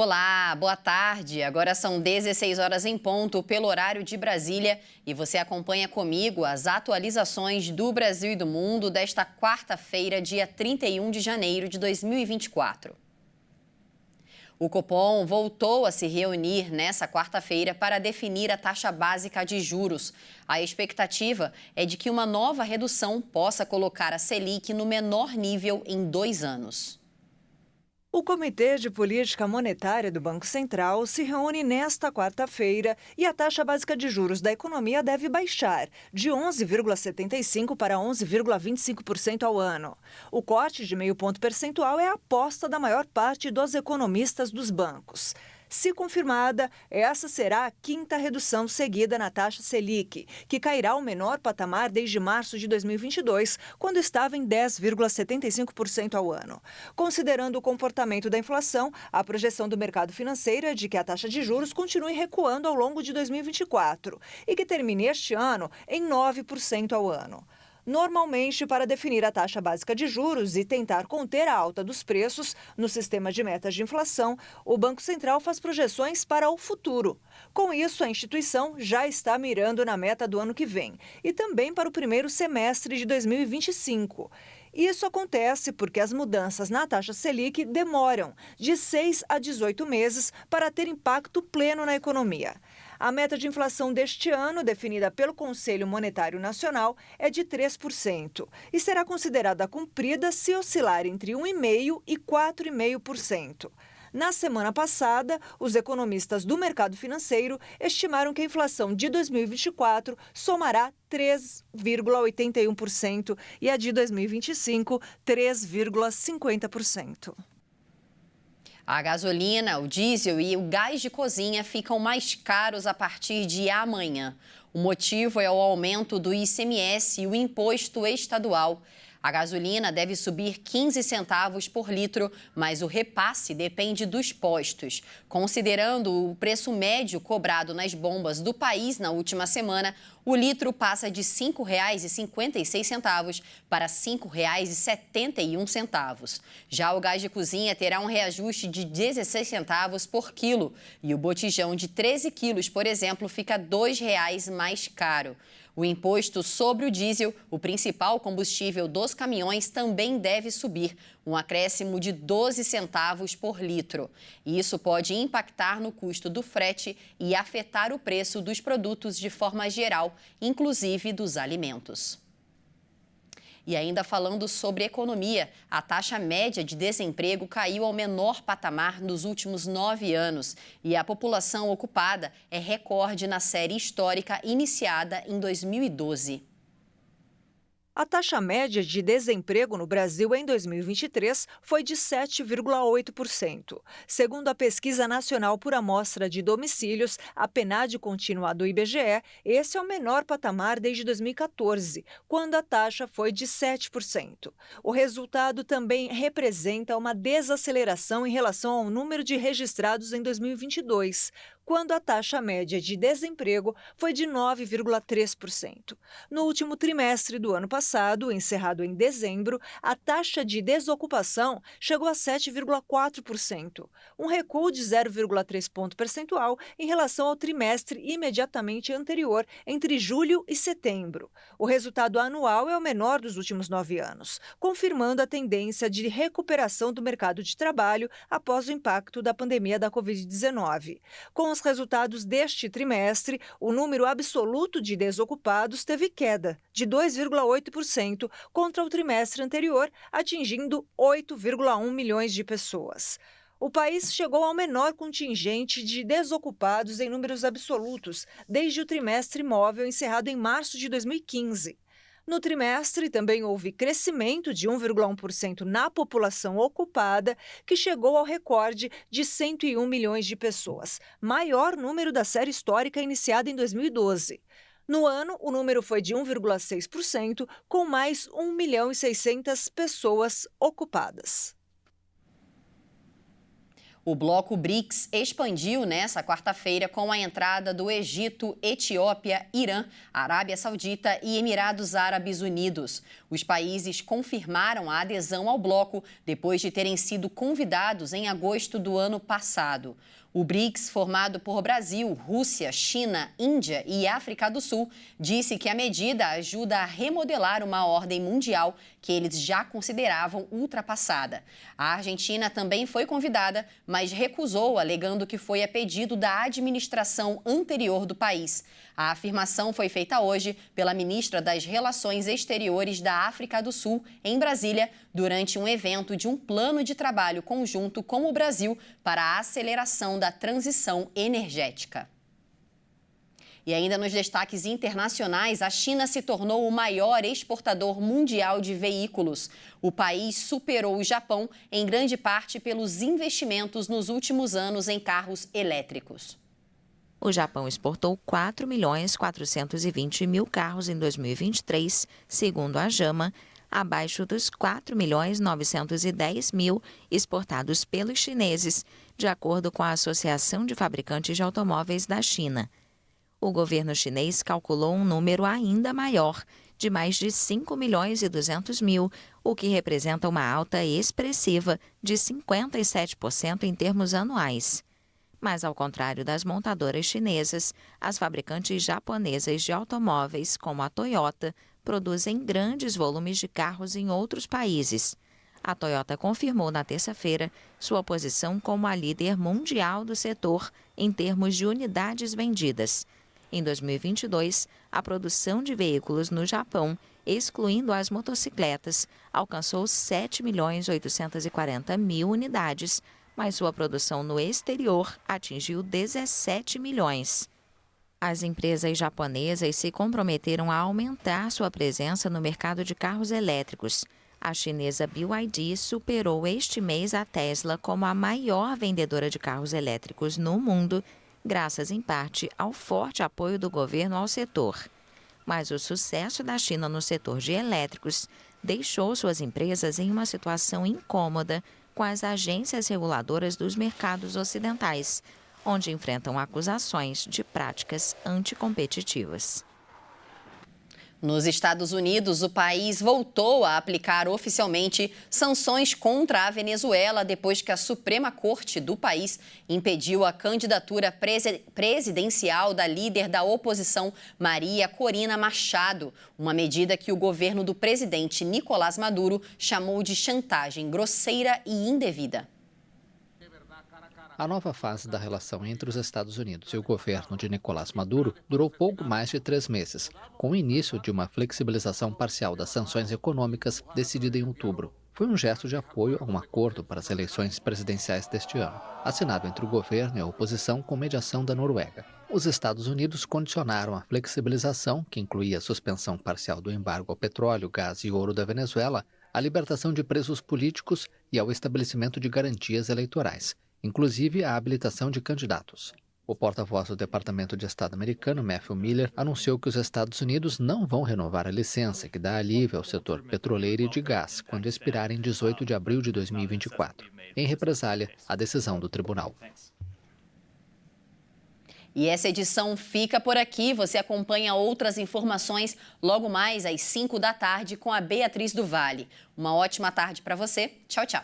Olá, boa tarde. Agora são 16 horas em ponto pelo horário de Brasília e você acompanha comigo as atualizações do Brasil e do mundo desta quarta-feira, dia 31 de janeiro de 2024. O Copom voltou a se reunir nesta quarta-feira para definir a taxa básica de juros. A expectativa é de que uma nova redução possa colocar a Selic no menor nível em 2 anos. O Comitê de Política Monetária do Banco Central se reúne nesta quarta-feira e a taxa básica de juros da economia deve baixar de 11,75% para 11,25% ao ano. O corte de meio ponto percentual é a aposta da maior parte dos economistas dos bancos. Se confirmada, essa será a quinta redução seguida na taxa Selic, que cairá ao menor patamar desde março de 2022, quando estava em 10,75% ao ano. Considerando o comportamento da inflação, a projeção do mercado financeiro é de que a taxa de juros continue recuando ao longo de 2024 e que termine este ano em 9% ao ano. Normalmente, para definir a taxa básica de juros e tentar conter a alta dos preços no sistema de metas de inflação, o Banco Central faz projeções para o futuro. Com isso, a instituição já está mirando na meta do ano que vem e também para o primeiro semestre de 2025. Isso acontece porque as mudanças na taxa Selic demoram de 6 a 18 meses para ter impacto pleno na economia. A meta de inflação deste ano, definida pelo Conselho Monetário Nacional, é de 3% e será considerada cumprida se oscilar entre 1,5% e 4,5%. Na semana passada, os economistas do mercado financeiro estimaram que a inflação de 2024 somará 3,81% e a de 2025, 3,50%. A gasolina, o diesel e o gás de cozinha ficam mais caros a partir de amanhã. O motivo é o aumento do ICMS e o imposto estadual. A gasolina deve subir 15 centavos por litro, mas o repasse depende dos postos. Considerando o preço médio cobrado nas bombas do país na última semana, o litro passa de R$ 5,56 para R$ 5,71. Já o gás de cozinha terá um reajuste de 16 centavos por quilo e o botijão de 13 quilos, por exemplo, fica R$ 2,00 mais caro. O imposto sobre o diesel, o principal combustível dos caminhões, também deve subir, um acréscimo de 12 centavos por litro. E isso pode impactar no custo do frete e afetar o preço dos produtos de forma geral, inclusive dos alimentos. E ainda falando sobre economia, a taxa média de desemprego caiu ao menor patamar nos últimos 9 anos e a população ocupada é recorde na série histórica iniciada em 2012. A taxa média de desemprego no Brasil em 2023 foi de 7,8%. Segundo a Pesquisa Nacional por Amostra de Domicílios, a PNAD contínua do IBGE, esse é o menor patamar desde 2014, quando a taxa foi de 7%. O resultado também representa uma desaceleração em relação ao número de registrados em 2022, quando a taxa média de desemprego foi de 9,3%. No último trimestre do ano passado, encerrado em dezembro, a taxa de desocupação chegou a 7,4%, um recuo de 0,3 ponto percentual em relação ao trimestre imediatamente anterior, entre julho e setembro. O resultado anual é o menor dos últimos 9 anos, confirmando a tendência de recuperação do mercado de trabalho após o impacto da pandemia da Covid-19. Com os resultados deste trimestre, o número absoluto de desocupados teve queda de 2,8% contra o trimestre anterior, atingindo 8,1 milhões de pessoas. O país chegou ao menor contingente de desocupados em números absolutos desde o trimestre móvel encerrado em março de 2015. No trimestre, também houve crescimento de 1,1% na população ocupada, que chegou ao recorde de 101 milhões de pessoas, maior número da série histórica iniciada em 2012. No ano, o número foi de 1,6%, com mais 1.600.000 pessoas ocupadas. O bloco BRICS expandiu nesta quarta-feira com a entrada do Egito, Etiópia, Irã, Arábia Saudita e Emirados Árabes Unidos. Os países confirmaram a adesão ao bloco depois de terem sido convidados em agosto do ano passado. O BRICS, formado por Brasil, Rússia, China, Índia e África do Sul, disse que a medida ajuda a remodelar uma ordem mundial que eles já consideravam ultrapassada. A Argentina também foi convidada, mas recusou, alegando que foi a pedido da administração anterior do país. A afirmação foi feita hoje pela ministra das Relações Exteriores da África do Sul, em Brasília, durante um evento de um plano de trabalho conjunto com o Brasil para a aceleração da transição energética. E ainda nos destaques internacionais, a China se tornou o maior exportador mundial de veículos. O país superou o Japão, em grande parte pelos investimentos nos últimos anos em carros elétricos. O Japão exportou 4.420.000 carros em 2023, segundo a JAMA, abaixo dos 4.910.000 exportados pelos chineses, de acordo com a Associação de Fabricantes de Automóveis da China. O governo chinês calculou um número ainda maior, de mais de 5.200.000, o que representa uma alta expressiva de 57% em termos anuais. Mas, ao contrário das montadoras chinesas, as fabricantes japonesas de automóveis, como a Toyota, produzem grandes volumes de carros em outros países. A Toyota confirmou na terça-feira sua posição como a líder mundial do setor em termos de unidades vendidas. Em 2022, a produção de veículos no Japão, excluindo as motocicletas, alcançou 7.840.000 unidades, mas sua produção no exterior atingiu 17 milhões. As empresas japonesas se comprometeram a aumentar sua presença no mercado de carros elétricos. A chinesa BYD superou este mês a Tesla como a maior vendedora de carros elétricos no mundo, graças em parte ao forte apoio do governo ao setor. Mas o sucesso da China no setor de elétricos deixou suas empresas em uma situação incômoda com as agências reguladoras dos mercados ocidentais, onde enfrentam acusações de práticas anticompetitivas. Nos Estados Unidos, o país voltou a aplicar oficialmente sanções contra a Venezuela depois que a Suprema Corte do país impediu a candidatura presidencial da líder da oposição, Maria Corina Machado, uma medida que o governo do presidente Nicolás Maduro chamou de chantagem grosseira e indevida. A nova fase da relação entre os Estados Unidos e o governo de Nicolás Maduro durou pouco mais de 3 meses, com o início de uma flexibilização parcial das sanções econômicas decidida em outubro. Foi um gesto de apoio a um acordo para as eleições presidenciais deste ano, assinado entre o governo e a oposição com mediação da Noruega. Os Estados Unidos condicionaram a flexibilização, que incluía a suspensão parcial do embargo ao petróleo, gás e ouro da Venezuela, à libertação de presos políticos e ao estabelecimento de garantias eleitorais, inclusive a habilitação de candidatos. O porta-voz do Departamento de Estado americano, Matthew Miller, anunciou que os Estados Unidos não vão renovar a licença que dá alívio ao setor petroleiro e de gás quando expirar em 18 de abril de 2024, em represália à decisão do tribunal. E essa edição fica por aqui. Você acompanha outras informações logo mais às 5 da tarde com a Beatriz do Vale. Uma ótima tarde para você. Tchau, tchau.